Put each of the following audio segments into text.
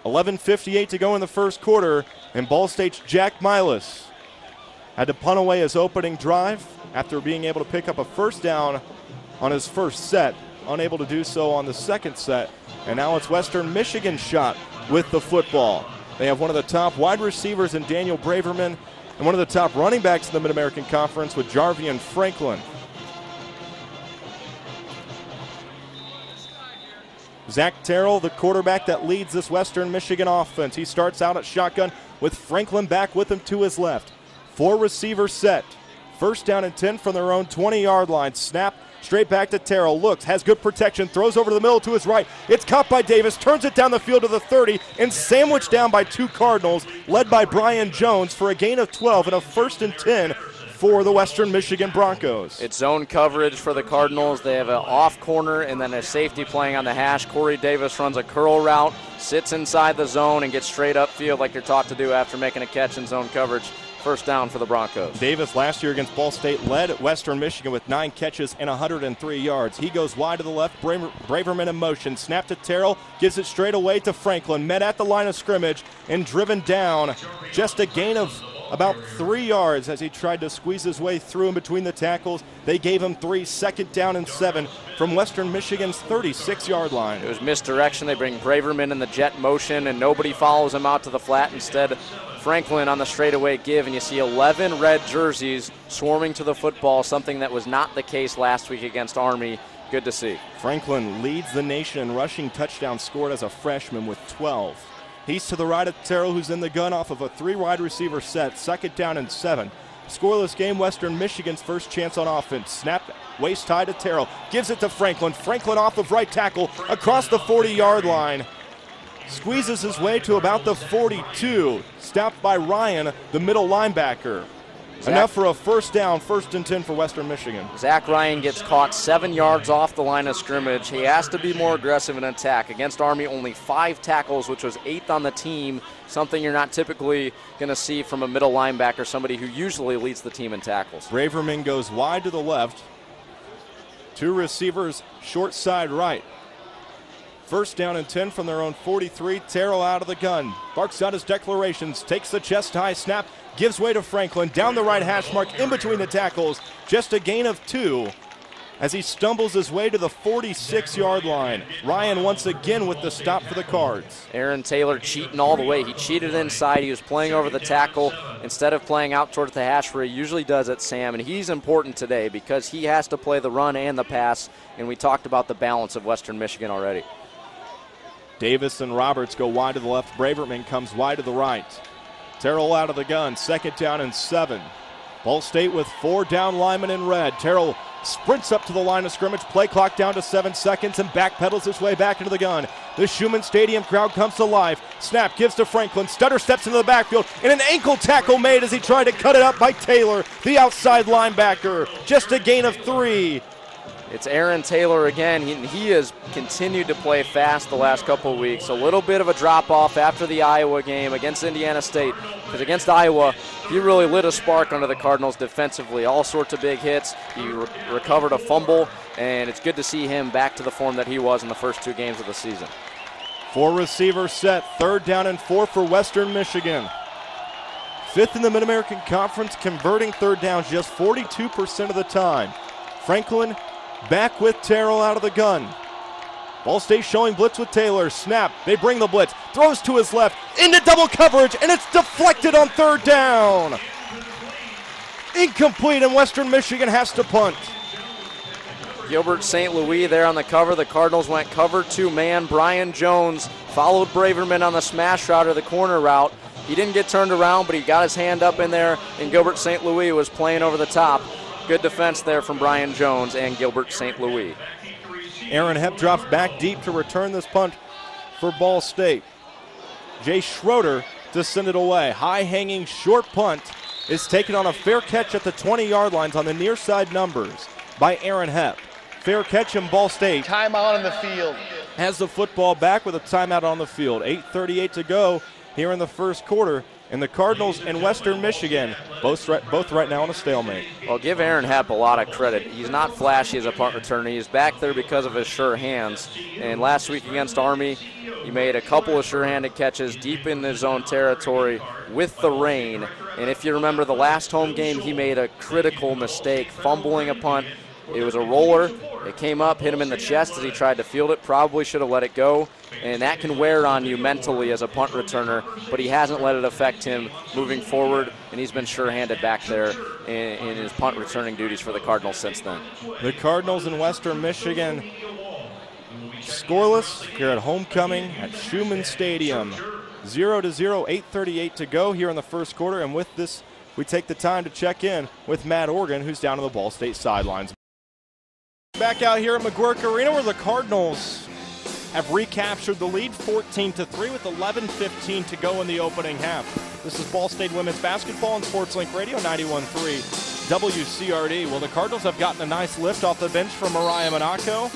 11:58 to go in the first quarter, and Ball State's Jack Milas had to punt away his opening drive after being able to pick up a first down on his first set, unable to do so on the second set, and now it's Western Michigan's shot with the football. They have one of the top wide receivers in Daniel Braverman and one of the top running backs in the Mid-American Conference with Jarvian Franklin. Zach Terrell, the quarterback that leads this Western Michigan offense. He starts out at shotgun with Franklin back with him to his left. 4 receivers set. First down and 10 from their own 20-yard line. Snap straight back to Terrell. Looks, has good protection, throws over to the middle to his right. It's caught by Davis, turns it down the field to the 30, and sandwiched down by 2 Cardinals, led by Brian Jones for a gain of 12 and a 1st and 10 for the Western Michigan Broncos. It's zone coverage for the Cardinals. They have an off corner and then a safety playing on the hash. Corey Davis runs a curl route, sits inside the zone, and gets straight upfield like you're taught to do after making a catch in zone coverage. First down for the Broncos. Davis last year against Ball State led Western Michigan with 9 catches and 103 yards. He goes wide to the left, Braverman in motion. Snap to Terrell, gives it straight away to Franklin. Met at the line of scrimmage and driven down. Just a gain of about 3 yards as he tried to squeeze his way through in between the tackles. They gave him 3, second down and 7 from Western Michigan's 36-yard line. It was misdirection. They bring Braverman in the jet motion, and nobody follows him out to the flat. Instead, Franklin on the straightaway give, and you see 11 red jerseys swarming to the football, something that was not the case last week against Army. Good to see. Franklin leads the nation in rushing touchdowns scored as a freshman with 12. He's to the right of Terrell, who's in the gun off of a 3 wide receiver set, second down and 7. Scoreless game, Western Michigan's first chance on offense. Snap, waist high to Terrell, gives it to Franklin. Franklin off of right tackle across the 40-yard line. Squeezes his way to about the 42. Stopped by Ryan, the middle linebacker. Enough for a first down, 1st and 10 for Western Michigan. Zach Ryan gets caught 7 yards off the line of scrimmage. He has to be more aggressive in attack. Against Army, only 5 tackles, which was 8th on the team, something you're not typically going to see from a middle linebacker, somebody who usually leads the team in tackles. Braverman goes wide to the left. 2 receivers, short side right. First down and 10 from their own 43. Terrell out of the gun. Barks out his declarations. Takes the chest high snap. Gives way to Franklin. Down the right hash mark in between the tackles. Just a gain of 2 as he stumbles his way to the 46-yard line. Ryan once again with the stop for the Cards. Aaron Taylor cheating all the way. He cheated inside. He was playing over the tackle instead of playing out towards the hash where he usually does at Sam. And he's important today because he has to play the run and the pass. And we talked about the balance of Western Michigan already. Davis and Roberts go wide to the left. Braverman comes wide to the right. Terrell out of the gun, second down and 7. Ball State with 4 down linemen in red. Terrell sprints up to the line of scrimmage, play clock down to 7 seconds, and backpedals his way back into the gun. The Schumann Stadium crowd comes to life. Snap gives to Franklin. Stutter steps into the backfield, and an ankle tackle made as he tried to cut it up by Taylor, the outside linebacker. Just a gain of 3. It's Aaron Taylor again. He has continued to play fast the last couple of weeks. A little bit of a drop-off after the Iowa game against Indiana State. Because against Iowa, he really lit a spark under the Cardinals defensively. All sorts of big hits. He recovered a fumble, and it's good to see him back to the form that he was in the first 2 games of the season. 4 receivers set. 3rd down and 4 for Western Michigan. 5th in the Mid-American Conference, converting 3rd downs just 42% of the time. Franklin back with Terrell out of the gun. Ball State showing blitz with Taylor. Snap. They bring the blitz. Throws to his left. Into double coverage, and it's deflected on 3rd down. Incomplete, and Western Michigan has to punt. Gilbert St. Louis there on the cover. The Cardinals went cover 2 man. Brian Jones followed Braverman on the smash route or the corner route. He didn't get turned around, but he got his hand up in there, and Gilbert St. Louis was playing over the top. Good defense there from Brian Jones and Gilbert St. Louis. Aaron Hepp drops back deep to return this punt for Ball State. Jay Schroeder to send it away. High-hanging short punt is taken on a fair catch at the 20-yard lines on the near side numbers by Aaron Hepp. Fair catch in Ball State. Timeout on the field. Has the football back with a timeout on the field. 8:38 to go here in the first quarter. And the Cardinals and Western Michigan both right now on a stalemate. Well, give Aaron Hepp a lot of credit. He's not flashy as a punt returner. He's back there because of his sure hands. And last week against Army, He made a couple of sure-handed catches deep in his own territory with the rain. And if you remember the last home game, he made a critical mistake, fumbling a punt. It was a roller. It came up, hit him in the chest as he tried to field it. Probably should have let it go. And that can wear on you mentally as a punt returner, but he hasn't let it affect him moving forward, and he's been sure-handed back there in his punt returning duties for the Cardinals since then. The Cardinals in Western Michigan scoreless here at homecoming at Schumann Stadium. 0-0, 8:38 to go here in the first quarter, and with this, we take the time to check in with Matt Organ, who's down on the Ball State sidelines. Back out here at McGuirk Arena where the Cardinals have recaptured the lead 14-3 with 11:15 to go in the opening half. This is Ball State Women's Basketball on SportsLink Radio 91.3 WCRD. Well, the Cardinals have gotten a nice lift off the bench from Mariah Monaco.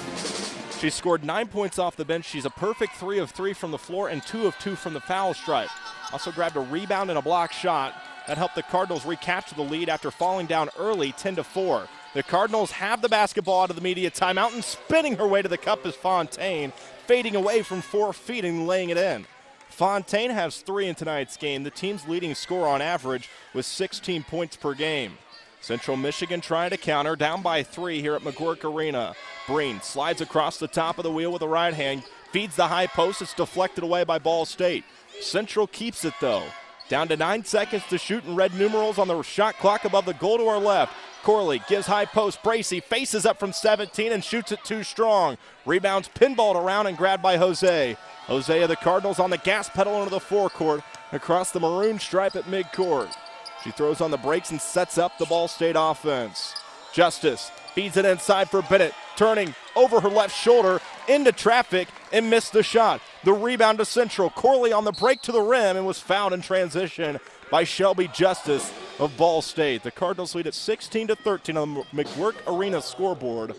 She scored 9 points off the bench. She's a perfect 3 of 3 from the floor and 2 of 2 from the foul stripe. Also grabbed a rebound and a block shot. That helped the Cardinals recapture the lead after falling down early 10-4. The Cardinals have the basketball out of the media timeout, and spinning her way to the cup is Fontaine, fading away from 4 feet and laying it in. Fontaine has 3 in tonight's game, the team's leading scorer on average with 16 points per game. Central Michigan trying to counter, down by 3 here at McGuirk Arena. Breen slides across the top of the wheel with the right hand, feeds the high post. It's deflected away by Ball State. Central keeps it, though. Down to 9 seconds to shoot in red numerals on the shot clock above the goal to our left. Corley gives high post. Bracey faces up from 17 and shoots it too strong. Rebounds pinballed around and grabbed by Jose. Jose of the Cardinals on the gas pedal into the forecourt across the maroon stripe at midcourt. She throws on the brakes and sets up the Ball State offense. Justice feeds it inside for Bennett, turning over her left shoulder into traffic and missed the shot. The rebound to Central. Corley on the break to the rim and was fouled in transition by Shelby Justice of Ball State. The Cardinals lead at 16-13 on the McGuirk Arena scoreboard.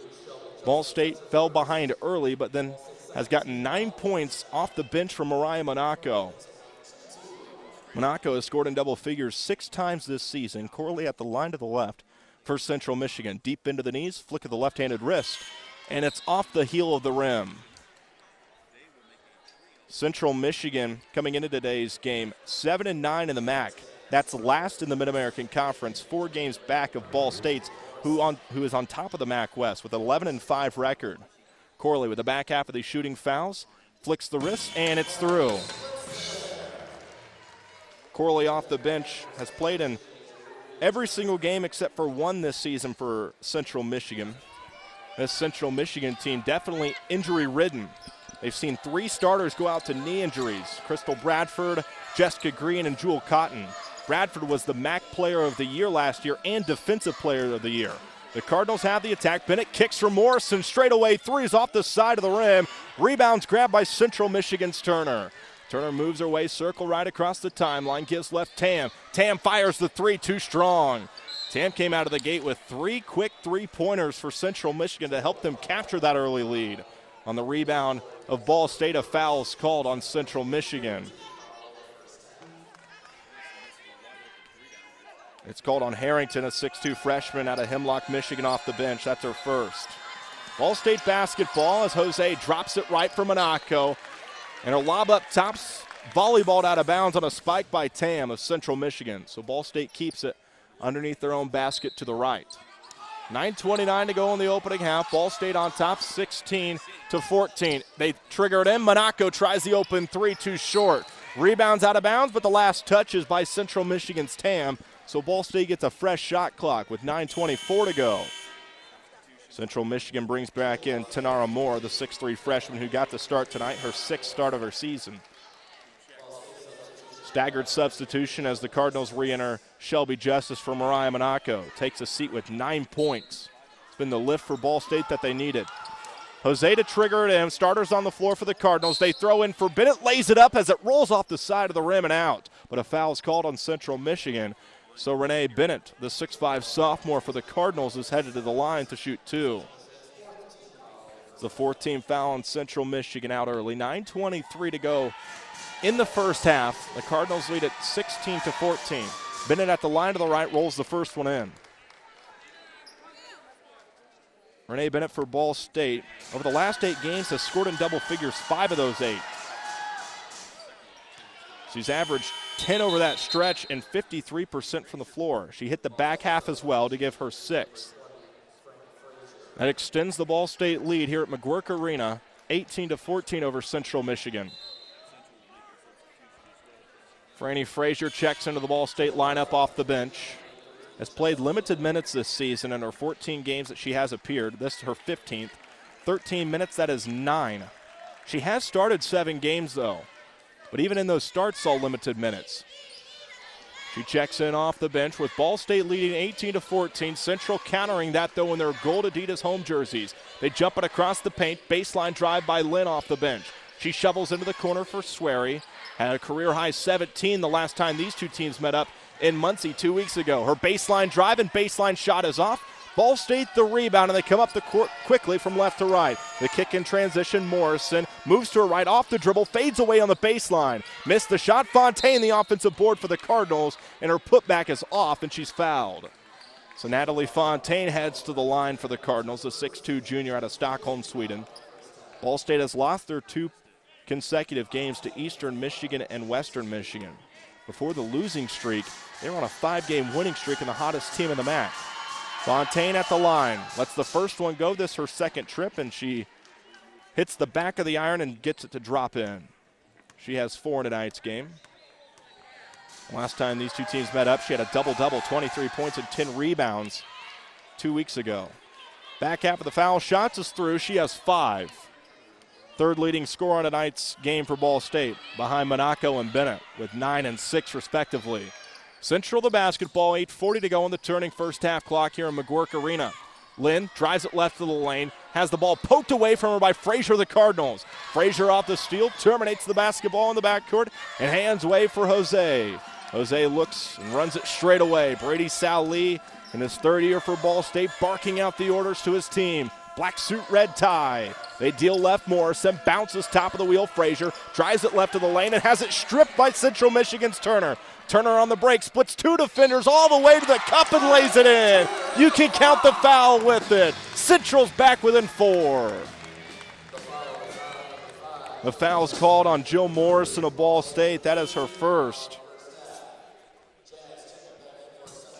Ball State fell behind early, but then has gotten 9 points off the bench from Mariah Monaco. Monaco has scored in double figures 6 times this season. Corley at the line to the left for Central Michigan. Deep into the knees, flick of the left-handed wrist, and it's off the heel of the rim. Central Michigan coming into today's game 7-9 in the MAC. That's last in the Mid-American Conference, 4 games back of Ball State's, who is on top of the MAC West with an 11-5 record. Corley with the back half of these shooting fouls, flicks the wrist, and it's through. Corley off the bench has played in every single game except for 1 this season for Central Michigan. This Central Michigan team definitely injury-ridden. They've seen 3 starters go out to knee injuries: Crystal Bradford, Jessica Green, and Jewel Cotton. Bradford was the MAC Player of the Year last year and Defensive Player of the Year. The Cardinals have the attack. Bennett kicks from Morrison, straightaway 3s off the side of the rim. Rebounds grabbed by Central Michigan's Turner. Turner moves her way, circle right across the timeline, gives left Tam. Tam fires the 3, too strong. Tam came out of the gate with 3 quick 3-pointers for Central Michigan to help them capture that early lead. On the rebound of Ball State, a foul is called on Central Michigan. It's called on Harrington, a 6'2 freshman out of Hemlock, Michigan, off the bench. That's her first. Ball State basketball as Jose drops it right for Monaco. And her lob up tops, volleyballed out of bounds on a spike by Tam of Central Michigan. So Ball State keeps it underneath their own basket to the right. 9:29 to go in the opening half. Ball State on top, 16-14. They trigger it in. Monaco tries the open 3, too short. Rebounds out of bounds, but the last touch is by Central Michigan's Tam. So Ball State gets a fresh shot clock with 9:24 to go. Central Michigan brings back in Tanara Moore, the 6'3 freshman who got the start tonight, her 6th start of her season. Staggered substitution as the Cardinals re-enter Shelby Justice for Mariah Monaco. Takes a seat with 9 points. It's been the lift for Ball State that they needed. Jose to trigger it in. Starters on the floor for the Cardinals. They throw in for Bennett, lays it up as it rolls off the side of the rim and out. But a foul is called on Central Michigan. So Renee Bennett, the 6'5 sophomore for the Cardinals, is headed to the line to shoot 2. It's the 4th-team foul on Central Michigan out early. 9:23 to go in the first half. The Cardinals lead at 16-14. Bennett at the line to the right rolls the first one in. Renee Bennett for Ball State. Over the last 8 games has scored in double figures, 5 of those 8. She's averaged 10 over that stretch and 53% from the floor. She hit the back half as well to give her 6th. That extends the Ball State lead here at McGuirk Arena, 18-14 over Central Michigan. Franny Frazier checks into the Ball State lineup off the bench. Has played limited minutes this season in her 14 games that she has appeared. This is her 15th. 13 minutes, that is 9. She has started 7 games, though. But even in those starts, all limited minutes. She checks in off the bench with Ball State leading 18-14. Central countering that, though, in their gold Adidas home jerseys. They jump it across the paint. Baseline drive by Lynn off the bench. She shovels into the corner for Swery. Had a career-high 17 the last time these two teams met up in Muncie 2 weeks ago. Her baseline drive and baseline shot is off. Ball State the rebound, and they come up the court quickly from left to right. The kick in transition, Morrison moves to her right off the dribble, fades away on the baseline. Missed the shot. Fontaine, the offensive board for the Cardinals, and her putback is off, and she's fouled. So Natalie Fontaine heads to the line for the Cardinals, the 6'2 junior out of Stockholm, Sweden. Ball State has lost their 2 consecutive games to Eastern Michigan and Western Michigan. Before the losing streak, they were on a 5-game winning streak and the hottest team in the MAC. Fontaine at the line, lets the first one go. This her 2nd trip, and she hits the back of the iron and gets it to drop in. She has 4 in tonight's game. Last time these two teams met up, she had a double-double, 23 points and 10 rebounds 2 weeks ago. Back half of the foul shots is through. She has 5. 3rd leading scorer on tonight's game for Ball State, behind Monaco and Bennett with 9 and 6 respectively. Central the basketball, 8:40 to go on the turning first half clock here in McGuirk Arena. Lynn drives it left of the lane, has the ball poked away from her by Frazier of the Cardinals. Frazier off the steal, terminates the basketball in the backcourt, and hands way for Jose. Jose looks and runs it straight away. Brady Sal-Lee in his 3rd year for Ball State, barking out the orders to his team. Black suit, red tie. They deal left. Morrison bounces top of the wheel. Frazier drives it left of the lane and has it stripped by Central Michigan's Turner. Turner on the break, splits 2 defenders all the way to the cup and lays it in. You can count the foul with it. Central's back within 4. The foul's called on Jill Morrison of Ball State. That is her 1st.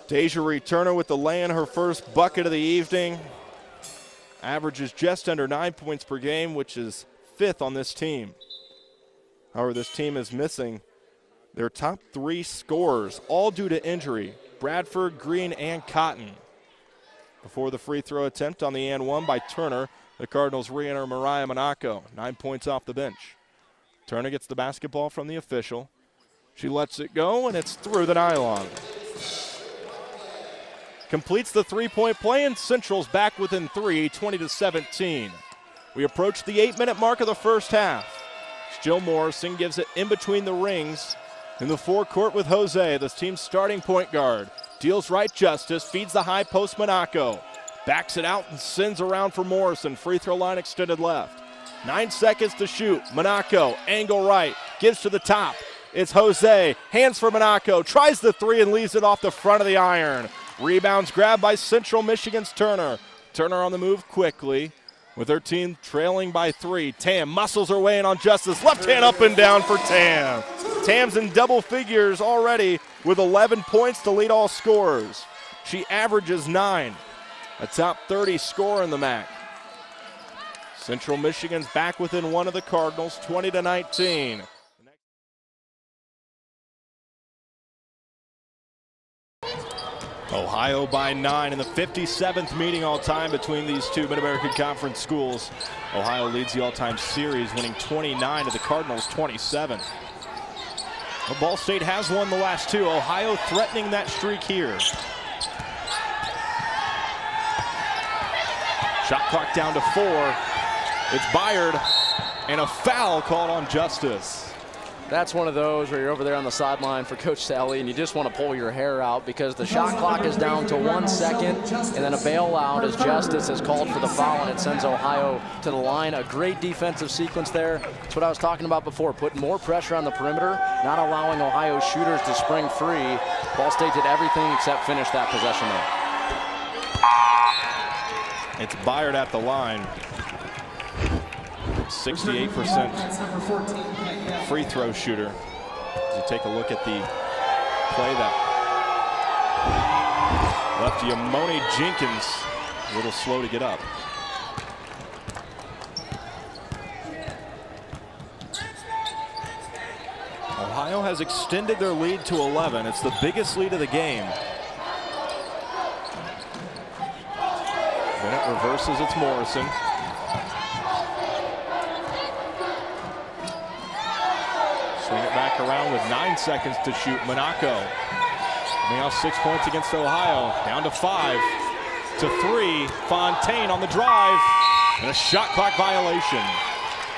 Deja Turner with the lay in, her 1st bucket of the evening. Averages just under 9 points per game, which is 5th on this team. However, this team is missing their top 3 scorers, all due to injury. Bradford, Green, and Cotton. Before the free throw attempt on the and 1 by Turner, the Cardinals re-enter Mariah Monaco, 9 points off the bench. Turner gets the basketball from the official. She lets it go, and it's through the nylon. Completes the 3-point play, and Central's back within 3, 20-17. We approach the 8-minute mark of the first half. Jill Morrison gives it in between the rings in the forecourt with Jose, this team's starting point guard. Deals right justice, feeds the high post Monaco. Backs it out and sends around for Morrison. Free throw line extended left. 9 seconds to shoot. Monaco, angle right, gives to the top. It's Jose, hands for Monaco, tries the 3 and leaves it off the front of the iron. Rebounds grabbed by Central Michigan's Turner. Turner on the move quickly with her team trailing by 3. Tam muscles her way in on Justice. Left hand up and down for Tam. Tam's in double figures already with 11 points to lead all scorers. She averages 9, a top 30 scorer in the MAC. Central Michigan's back within 1 of the Cardinals, 20-19. Ohio by 9 in the 57th meeting all-time between these two Mid-American Conference schools. Ohio leads the all-time series, winning 29 to the Cardinals 27. Well, Ball State has won the last 2. Ohio threatening that streak here. Shot clock down to 4. It's Byard, and a foul called on Justice. That's one of those where you're over there on the sideline for Coach Sally and you just want to pull your hair out because the shot clock is down to 1 second, and then a bailout as Justice has called for the foul, and it sends Ohio to the line. A great defensive sequence there. That's what I was talking about before, putting more pressure on the perimeter, not allowing Ohio shooters to spring free. Ball State did everything except finish that possession there. It's Byard at the line. 68% free throw shooter. He take a look at the play that left Yamone Jenkins a little slow to get up. Ohio has extended their lead to 11. It's the biggest lead of the game. Bennett reverses, it's Morrison. Swing it back around with 9 seconds to shoot. Monaco now 6 points against Ohio. Down to 5 to 3. Fontaine on the drive and a shot clock violation.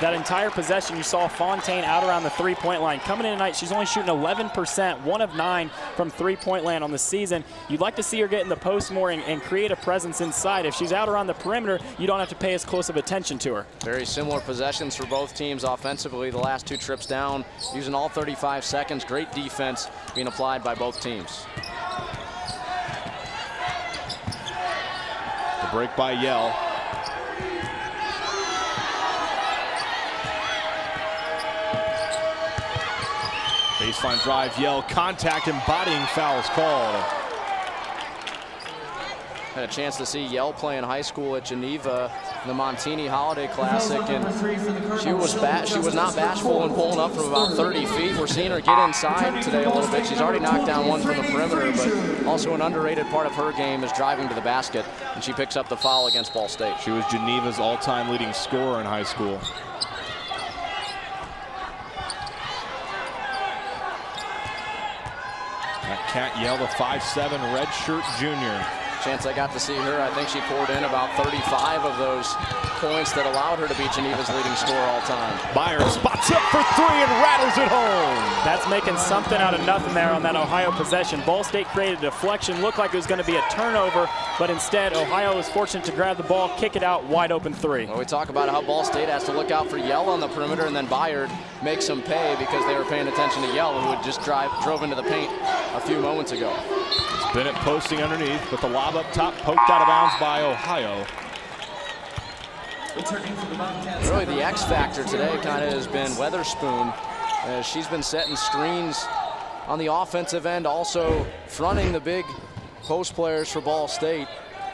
That entire possession, you saw Fontaine out around the three-point line. Coming in tonight, she's only shooting 11%, 1 of 9 from three-point land on the season. You'd like to see her get in the post more and create a presence inside. If she's out around the perimeter, you don't have to pay as close of attention to her. Very similar possessions for both teams offensively. The last 2 trips down, using all 35 seconds. Great defense being applied by both teams. The break by Yell. Baseline drive, Yell, contact, embodying fouls called. Had a chance to see Yell play in high school at Geneva, the Montini Holiday Classic, and she was not bashful in pulling up from about 30 feet. We're seeing her get inside today a little bit. She's already knocked down 1 from the perimeter, but also an underrated part of her game is driving to the basket, and she picks up the foul against Ball State. She was Geneva's all-time leading scorer in high school. Cat Yell, the 5'7" redshirt junior. Chance I got to see her, I think she poured in about 35 of those points that allowed her to be Geneva's leading scorer all time. Byer spots up for 3 and rattles it home. That's making something out of nothing there on that Ohio possession. Ball State created a deflection, looked like it was going to be a turnover, but instead Ohio was fortunate to grab the ball, kick it out, wide open 3. Well, we talk about how Ball State has to look out for Yell on the perimeter, and then Byard makes them pay because they were paying attention to Yell, who had just drove into the paint a few moments ago. It's Bennett posting underneath, but the lob up top poked out of bounds by Ohio. Really, the X factor today kind of has been Weatherspoon. She's been setting screens on the offensive end, also fronting the big post players for Ball State.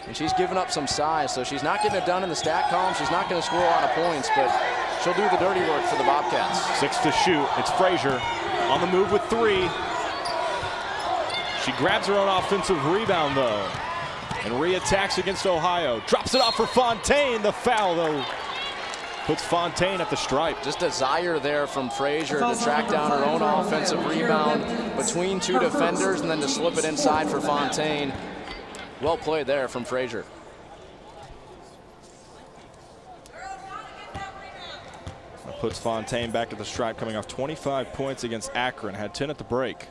And she's given up some size, so she's not getting it done in the stat column. She's not going to score a lot of points, but she'll do the dirty work for the Bobcats. 6 to shoot. It's Frazier on the move with 3. She grabs her own offensive rebound, though, and re-attacks against Ohio. Drops it off for Fontaine. The foul, though, puts Fontaine at the stripe. Just a desire there from Frazier to track down her own offensive rebound between 2 defenders and then to slip it inside for Fontaine. Well played there from Frazier. That puts Fontaine back at the stripe, coming off 25 points against Akron. Had 10 at the break.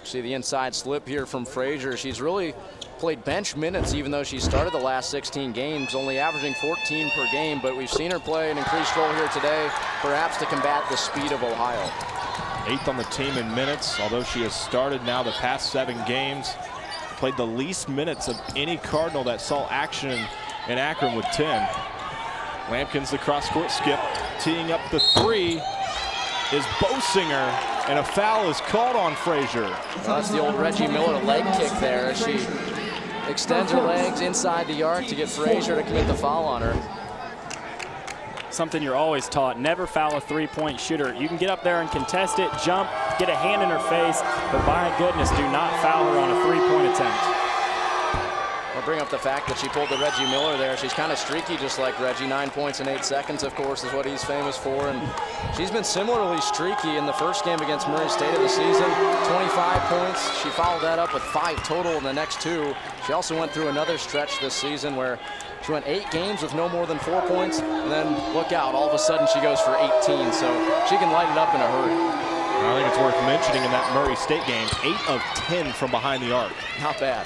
See the inside slip here from Frazier. She's really played bench minutes, even though she started the last 16 games, only averaging 14 per game, but we've seen her play an increased role here today, perhaps to combat the speed of Ohio. 8th on the team in minutes, although she has started now the past 7 games. Played the least minutes of any Cardinal that saw action in Akron with 10. Lampkins the cross-court skip, teeing up the 3 is Bosinger, and a foul is called on Frazier. Well, that's the old Reggie Miller leg kick there. She extends her legs inside the arc to get Frazier to commit the foul on her. Something you're always taught, never foul a three-point shooter. You can get up there and contest it, jump, get a hand in her face, but by goodness, do not foul her on a three-point attempt. I'll bring up the fact that she pulled the Reggie Miller there. She's kind of streaky, just like Reggie. 9 points in 8 seconds, of course, is what he's famous for. And she's been similarly streaky in the first game against Murray State of the season. 25 points. She followed that up with 5 total in the next 2. She also went through another stretch this season where she went 8 games with no more than 4 points. And then look out, all of a sudden she goes for 18. So she can light it up in a hurry. I think it's worth mentioning in that Murray State game, 8 of 10 from behind the arc. Not bad.